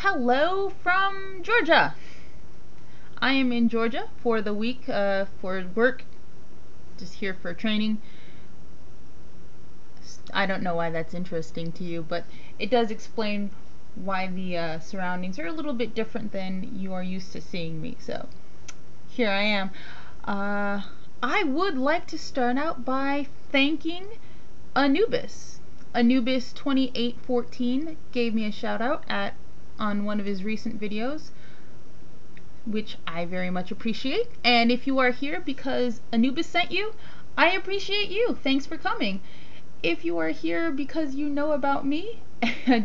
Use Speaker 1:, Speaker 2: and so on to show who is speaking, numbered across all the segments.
Speaker 1: Hello from Georgia. I am in Georgia for the week for work, just here for training. I don't know why that's interesting to you, but it does explain why the surroundings are a little bit different than you are used to seeing me. So here I am. I would like to start out by thanking Anubis. Anubis 2814 gave me a shout out on one of his recent videos, which I very much appreciate. And if you are here because Anubis sent you, I appreciate you. Thanks for coming. If you are here because you know about me,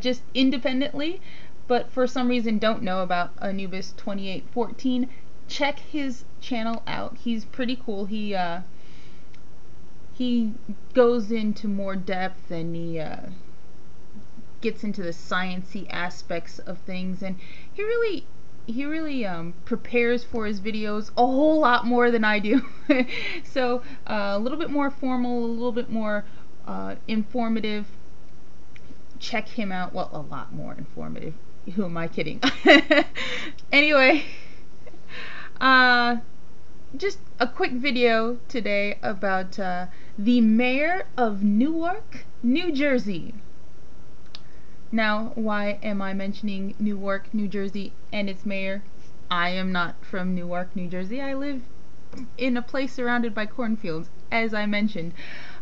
Speaker 1: just independently, but for some reason don't know about Anubis 2814, check his channel out. He's pretty cool. He goes into more depth, and he gets into the sciencey aspects of things, and he really prepares for his videos a whole lot more than I do. So a little bit more formal, a little bit more informative. Check him out. Well, a lot more informative. Who am I kidding? Anyway, just a quick video today about the mayor of Newark, New Jersey. Now, why am I mentioning Newark, New Jersey and its mayor? I am not from Newark, New Jersey. I live in a place surrounded by cornfields, as I mentioned.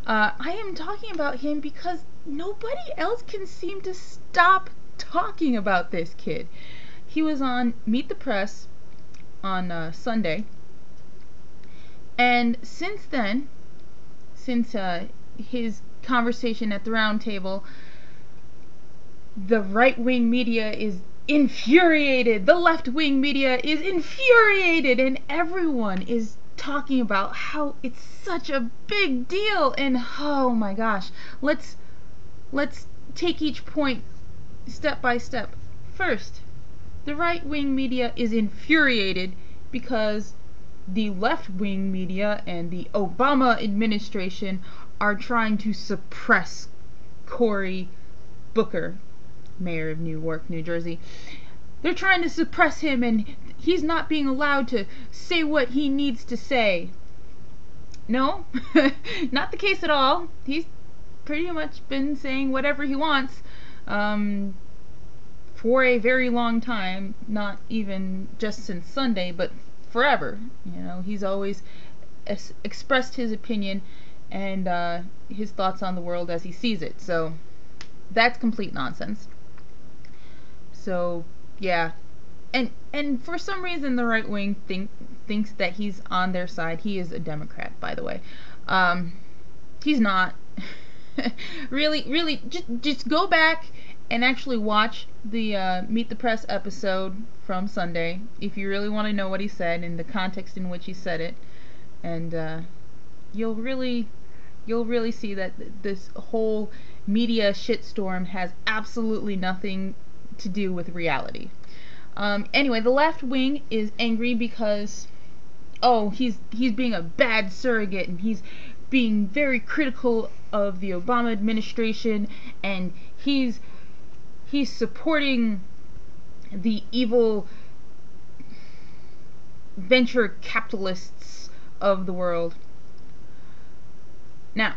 Speaker 1: I am talking about him because nobody else can seem to stop talking about this kid. He was on Meet the Press on Sunday, and since then, since his conversation at the round table, the right-wing media is infuriated, the left-wing media is infuriated, and everyone is talking about how it's such a big deal. And oh my gosh, let's take each point step by step. First, the right-wing media is infuriated because the left-wing media and the Obama administration are trying to suppress Cory Booker, mayor of Newark, New Jersey. They're trying to suppress him, and he's not being allowed to say what he needs to say. No, not the case at all. He's pretty much been saying whatever he wants for a very long time, not even just since Sunday, but forever. You know, he's always expressed his opinion and his thoughts on the world as he sees it. So that's complete nonsense. So yeah, and for some reason the right wing thinks that he's on their side. He is a Democrat, by the way. He's not. really, just go back and actually watch the Meet the Press episode from Sunday if you really want to know what he said and the context in which he said it, and you'll really see that this whole media shitstorm has absolutely nothing to do with reality. Anyway, the left wing is angry because, oh, he's being a bad surrogate, and he's being very critical of the Obama administration, and he's supporting the evil venture capitalists of the world. Now,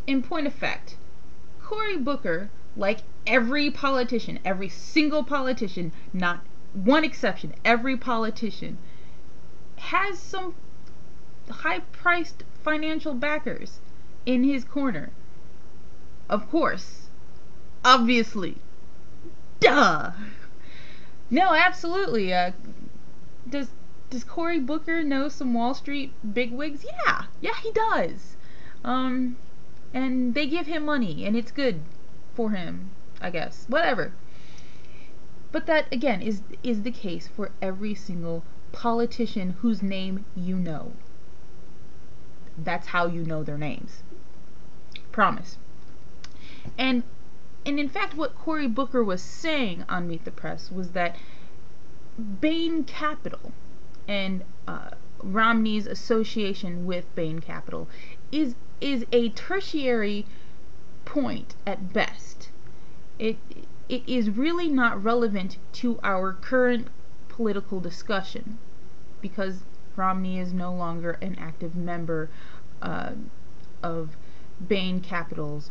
Speaker 1: in point of fact, Cory Booker, like every politician, every single politician, not one exception, every politician, has some high-priced financial backers in his corner. Of course. Obviously. Duh! No, absolutely. Does Cory Booker know some Wall Street bigwigs? Yeah, he does. And they give him money, and it's good for him, I guess. Whatever. But that, again, is the case for every single politician whose name you know. That's how you know their names. Promise. And in fact, what Cory Booker was saying on Meet the Press was that Bain Capital and Romney's association with Bain Capital is a tertiary point at best. it is really not relevant to our current political discussion, because Romney is no longer an active member of Bain Capital's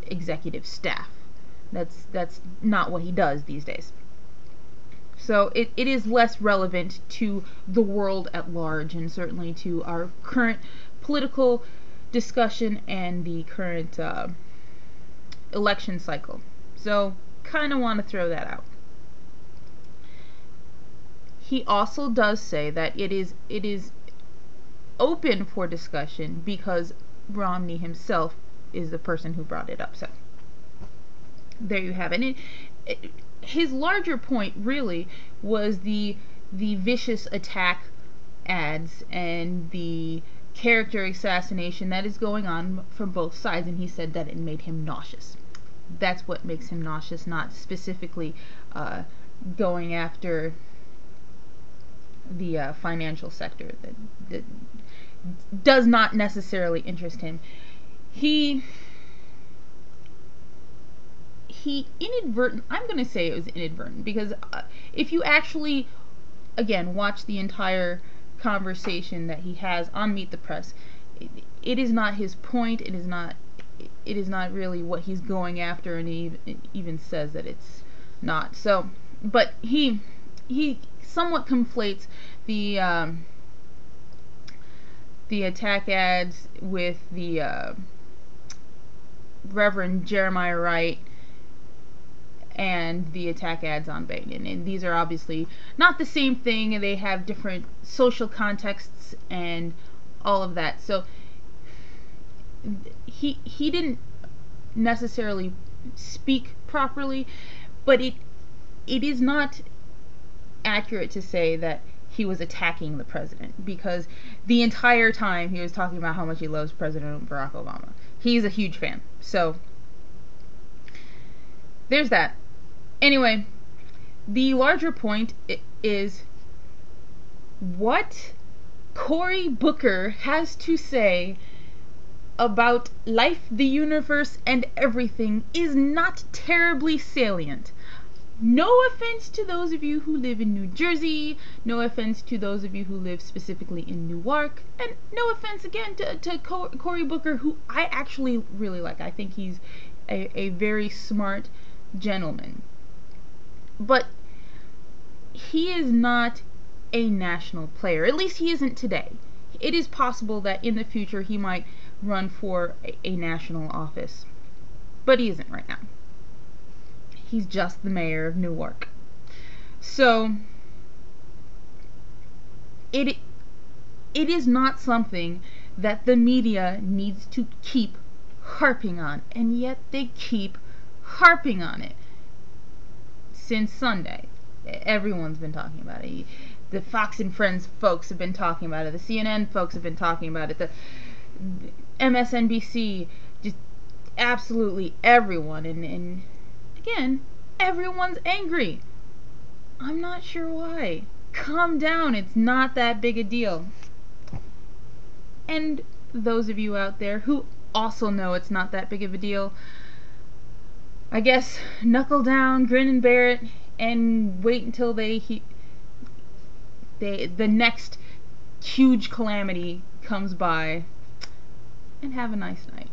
Speaker 1: executive staff. That's not what he does these days. So it is less relevant to the world at large, and certainly to our current political discussion and the current election cycle. So kind of want to throw that out. He also does say that it is open for discussion because Romney himself is the person who brought it up. So there you have it. His larger point really was the vicious attack ads and the character assassination that is going on from both sides, and he said that it made him nauseous. That's what makes him nauseous, not specifically going after the financial sector. That does not necessarily interest him. He inadvertent, I'm going to say it was inadvertent, because if you actually, again, watch the entire conversation that he has on Meet the Press, it is not his point, it is not really what he's going after, and he even says that it's not. So, but he somewhat conflates the attack ads with the Reverend Jeremiah Wright and the attack ads on Bain. And these are obviously not the same thing, and they have different social contexts and all of that. So he didn't necessarily speak properly, but it is not accurate to say that he was attacking the president, because the entire time he was talking about how much he loves President Barack Obama. He's a huge fan. So there's that. Anyway, the larger point is what Cory Booker has to say about life, the universe, and everything is not terribly salient. No offense to those of you who live in New Jersey, no offense to those of you who live specifically in Newark, and no offense again to Cory Booker, who I actually really like. I think he's a very smart gentleman. But he is not a national player. At least he isn't today. It is possible that in the future he might run for a national office, but he isn't right now. He's just the mayor of Newark. So it is not something that the media needs to keep harping on, and yet they keep harping on it since Sunday. Everyone's been talking about it. The Fox and Friends folks have been talking about it. The CNN folks have been talking about it. The MSNBC, just absolutely everyone. And again, everyone's angry. I'm not sure why. Calm down. It's not that big a deal. And those of you out there who also know it's not that big of a deal, I guess knuckle down, grin and bear it, and wait until the next huge calamity comes by, and have a nice night.